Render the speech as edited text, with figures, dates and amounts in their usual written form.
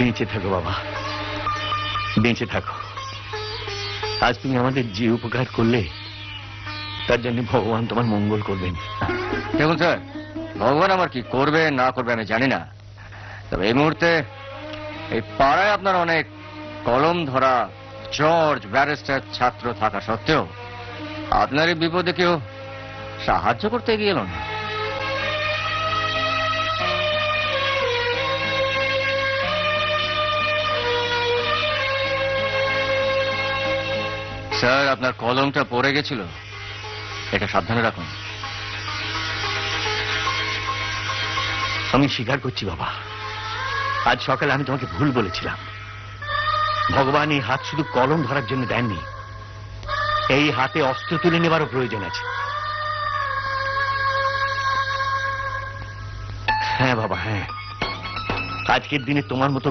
বেঁচে থাকো বাবা, বেঁচে থাকো। আজ তুমি আমাদের যে উপকার করলে তার জন্য ভগবান তোমার মঙ্গল করবেন। দেখুন স্যার, ভগবান আমার কি করবে না করবে আমি জানি না, তবে এই মুহূর্তে এই পাড়ায় আপনার অনেক কলম ধরা জর্জ ব্যারিস্টার ছাত্র থাকা সত্ত্বেও আপনার এই বিপদে কেউ সাহায্য করতে এগিয়ে এলো না। স্যার, আপনার কলমটা পড়ে গেছিল, এটা সাবধানে রাখুন। আমি স্বীকার করছি বাবা, আজ সকালে আমি তোমাকে ভুল বলেছিলাম। ভগবান এই হাত শুধু কলম ধরার জন্য দেননি, এই হাতে অস্ত্র তুলে নেবারও প্রয়োজন আছে। হ্যাঁ বাবা, হ্যাঁ, আজকের দিনে তোমার মতো